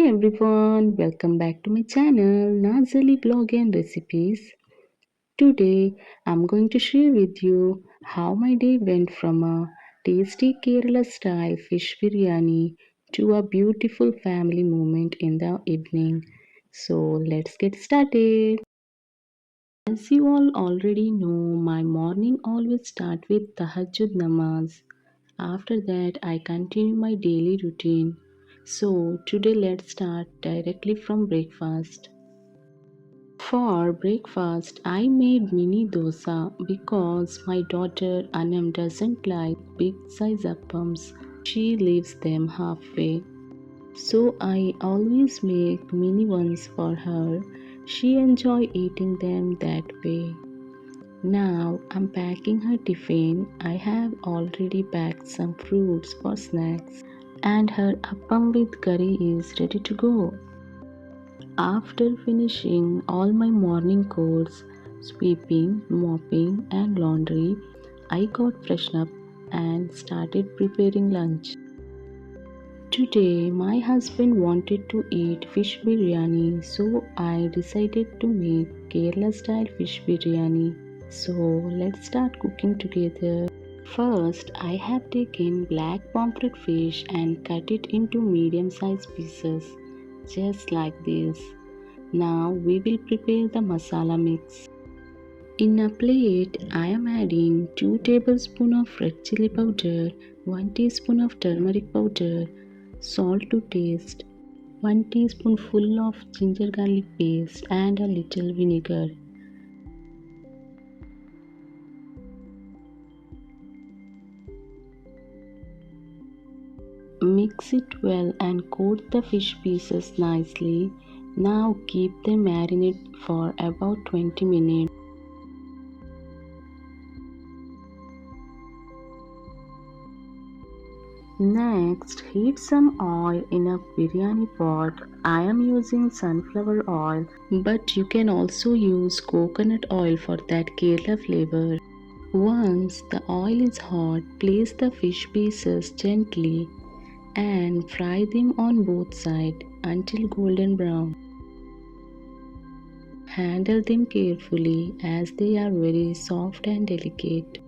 everyone, welcome back to my channel Nazali Vlog and Recipes. Today I'm going to share with you how my day went from a tasty Kerala style fish biryani to a beautiful family moment in the evening. So let's get started. As you all already know, my morning always start with Tahajjud Namaz. After that, I continue my daily routine. So, today let's start directly from breakfast. For breakfast, I made mini dosa because my daughter Anam doesn't like big size appams. She leaves them halfway. So I always make mini ones for her. She enjoy eating them that way. Now I'm packing her tiffin. I have already packed some fruits for snacks and her appam with curry is ready to go. After finishing all my morning chores, sweeping, mopping and laundry, I got freshened up and started preparing lunch. Today my husband wanted to eat fish biryani, so I decided to make Kerala style fish biryani. So let's start cooking together. First, I have taken black pomfret fish and cut it into medium sized pieces, just like this. Now we will prepare the masala mix. In a plate, I am adding 2 tablespoons of red chili powder, 1 teaspoon of turmeric powder, salt to taste, 1 teaspoonful of ginger garlic paste and a little vinegar. Mix it well and coat the fish pieces nicely. Now keep them marinate for about 20 minutes. Next, heat some oil in a biryani pot. I am using sunflower oil, but you can also use coconut oil for that Kerala flavor. Once the oil is hot, place the fish pieces gently and fry them on both sides until golden brown. Handle them carefully as they are very soft and delicate.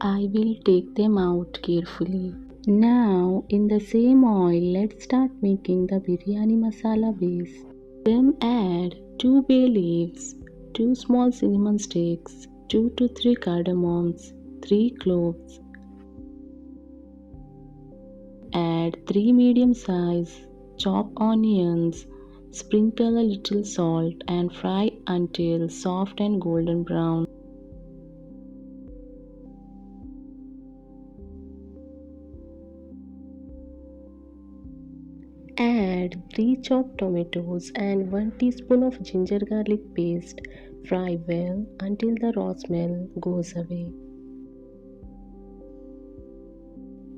I will take them out carefully. Now, in the same oil, let's start making the biryani masala base. Then add 2 bay leaves, 2 small cinnamon sticks, 2 to 3 cardamoms, 3 cloves. Add 3 medium size chopped onions, sprinkle a little salt and fry until soft and golden brown. Add 3 chopped tomatoes and 1 teaspoon of ginger garlic paste. Fry well until the raw smell goes away.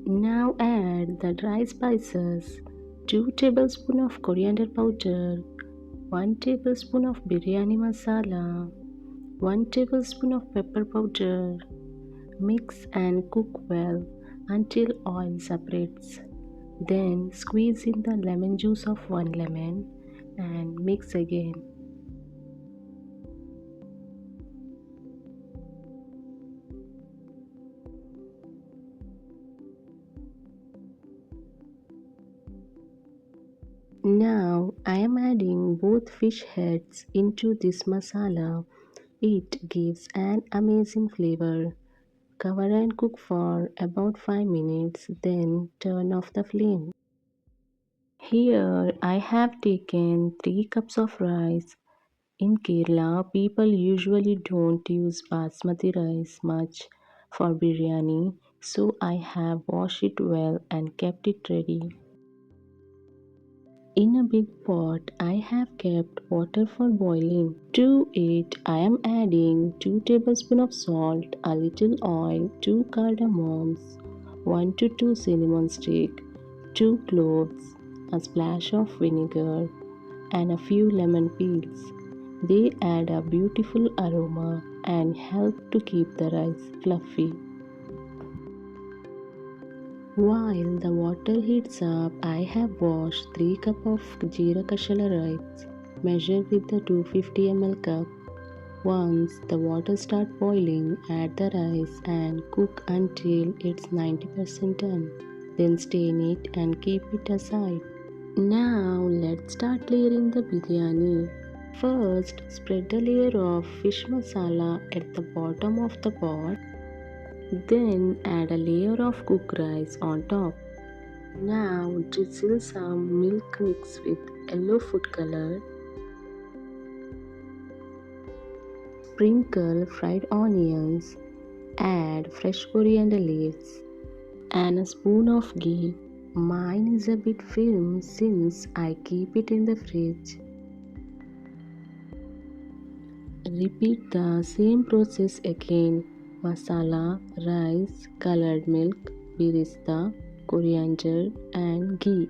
Now add the dry spices, 2 tablespoons of coriander powder, 1 tablespoon of biryani masala, 1 tablespoon of pepper powder. Mix and cook well until oil separates. Then squeeze in the lemon juice of 1 lemon and mix again. Now I am adding both fish heads into this masala. It gives an amazing flavor. Cover and cook for about 5 minutes, then turn off the flame. Here I have taken 3 cups of rice. In Kerala, people usually don't use basmati rice much for biryani, so I have washed it well and kept it ready. In a big pot, I have kept water for boiling. To it, I am adding 2 tablespoons of salt, a little oil, 2 cardamoms, 1 to 2 cinnamon stick, 2 cloves, a splash of vinegar, and a few lemon peels. They add a beautiful aroma and help to keep the rice fluffy. While the water heats up, I have washed 3 cups of jeera kashala rice. Measure with the 250 ml cup. Once the water starts boiling, add the rice and cook until it's 90% done. Then strain it and keep it aside. Now let's start layering the biryani. First, spread a layer of fish masala at the bottom of the pot. Then add a layer of cooked rice on top. Now drizzle some milk mixed with yellow food color. Sprinkle fried onions. Add fresh coriander leaves and a spoon of ghee. Mine is a bit firm since I keep it in the fridge. Repeat the same process again. Masala, rice, colored milk, birista, coriander and ghee.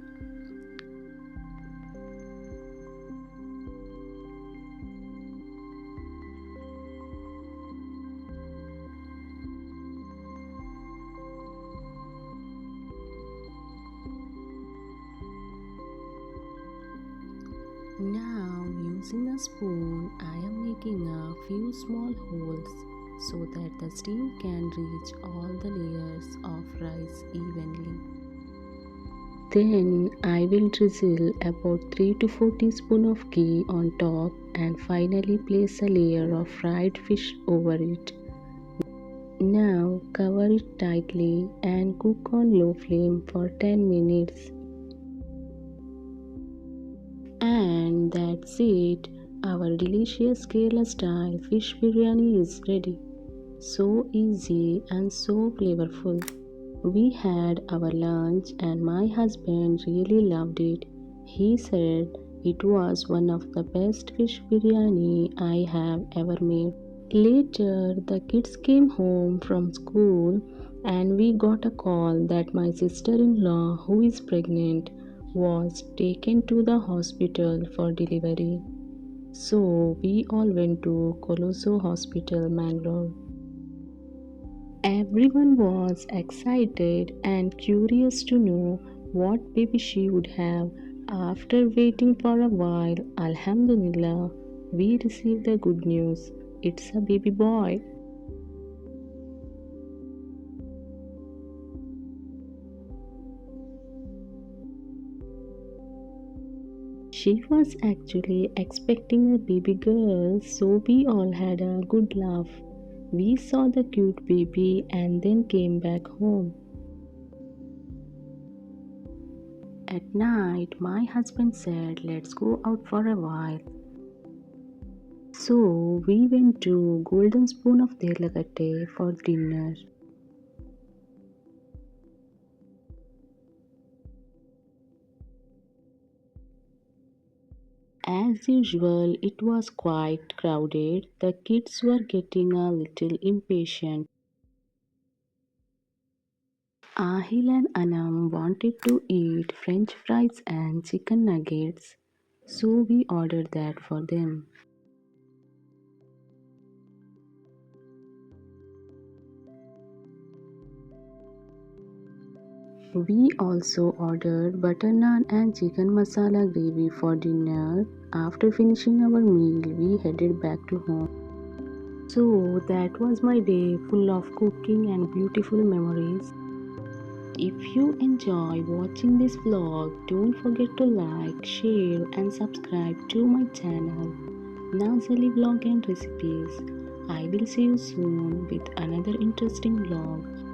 Now using a spoon, I am making a few small holes so that the steam can reach all the layers of rice evenly. Then I will drizzle about 3 to 4 teaspoons of ghee on top and finally place a layer of fried fish over it. Now cover it tightly and cook on low flame for 10 minutes. And that's it. Our delicious Kerala style fish biryani is ready. So easy and so flavorful. We had our lunch and my husband really loved it. He said it was one of the best fish biryani I have ever made. Later, the kids came home from school and we got a call that my sister-in-law, who is pregnant, was taken to the hospital for delivery. So we all went to Colosso Hospital, Mangalore. Everyone was excited and curious to know what baby she would have. After waiting for a while, Alhamdulillah, we received the good news. It's a baby boy. She was actually expecting a baby girl, so we all had a good laugh. We saw the cute baby and then came back home. At night, my husband said, "Let's go out for a while." So we went to Golden Spoon of Delagatte for dinner. As usual, it was quite crowded. The kids were getting a little impatient. Ahil and Anam wanted to eat French fries and chicken nuggets, so we ordered that for them. We also ordered butter naan and chicken masala gravy for dinner. After finishing our meal, we headed back to home. So that was my day full of cooking and beautiful memories. If you enjoy watching this vlog, don't forget to like, share and subscribe to my channel, Nazali Vlog and Recipes. I will see you soon with another interesting vlog.